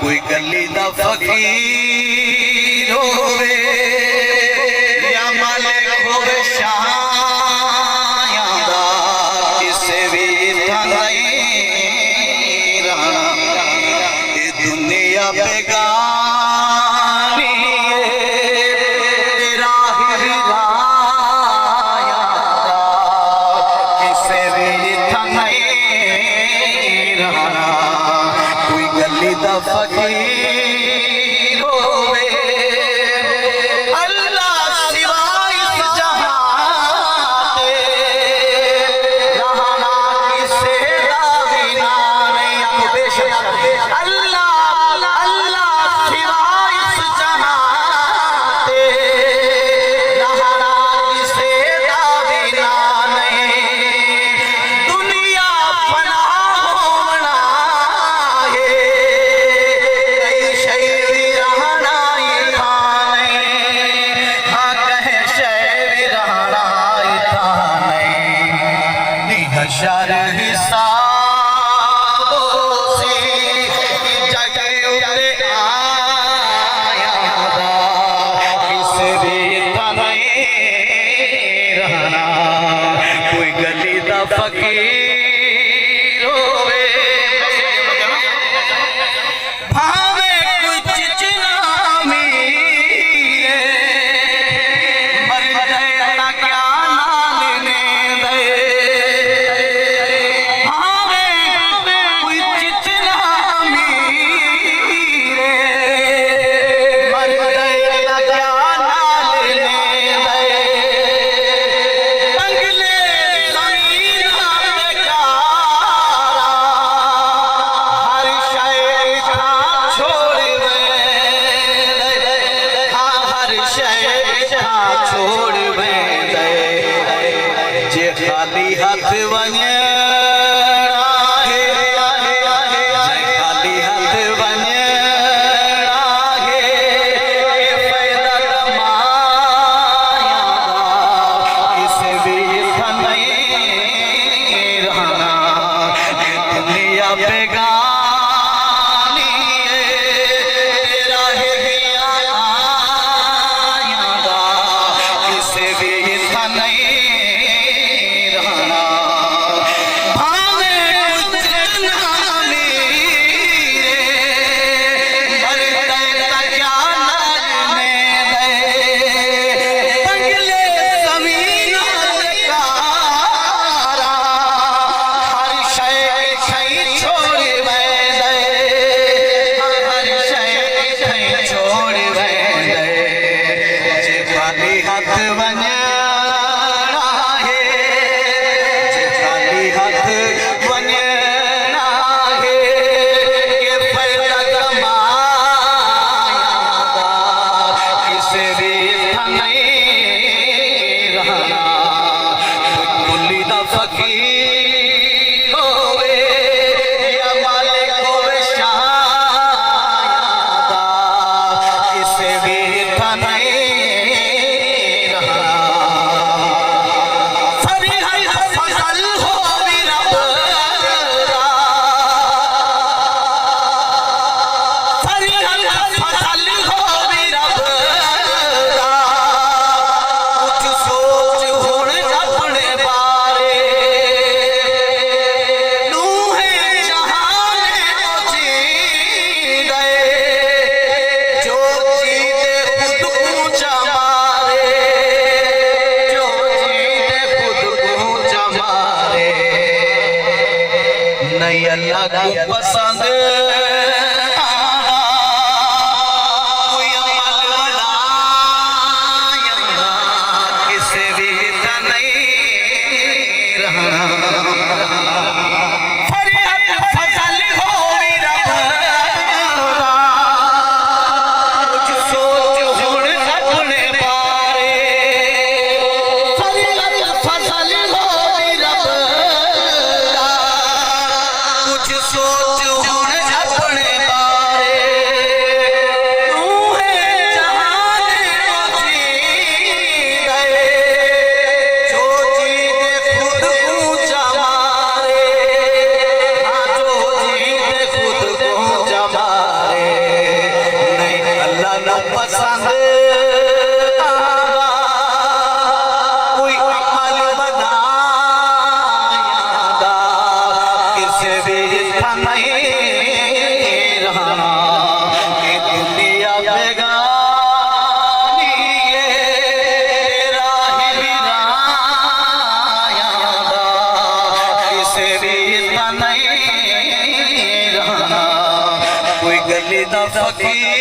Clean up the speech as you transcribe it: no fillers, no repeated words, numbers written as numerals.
कोई गली दा फकीर होवे या मालिक होवे शायां दा, किसे भी इत्थां नहीं रहना। ये दुनिया बेगानी तेरा ही रायां दा, किसे भी इत्थां नहीं रहना। कोई गली दा फकीर होवे अल्लाह सिवाय इस जहां ते, रहना किसे दा भी ना नहीं। बेशक अल्लाह सिवाय इस जहां ते, रहना किसे दा भी ना नहीं। दुनिया पनाह होवना है, शर हिसाबों से जगे आया दा, किसे भी नहीं रहना। कोई गली दा फकीर होवे भावे कोई चिचना मीरे, मर जाए ना क्या नाल ने दे। छोड़ दे जे खाली हाथ वने, खाली हाथ वने फायदा कमाया किसे भी नहीं रहना। दुनिया बेगानी तेरा है नहीं रहना। भावे कुछ नामी रे, मर गए ना क्या लगने दे। बंगले ज़मीन कारा हर शय छोड़ दे, हर शय छोड़ दे। जे खाली हाथ बने फकीर होवे या मालिक होवे शायां दा, किसे भी नहीं रहना। फजल होवी रब दा, फजल होवी रब दा। कुछ सोच हुण अपने बारे, नहीं अल्लाह को पसंद कोई अमल बनाया, किसे भी नहीं रहना। फजल होवी रब दा, कुछ सोच हुण अपने बारे। फजल होवी रब दा, कुछ सोच हुण संग कोई अमल बनाया किसे भी नहीं रहना ये दुनिया बेगानी है राह बिराया किसे भी नहीं रहना कोई गली दा फकीर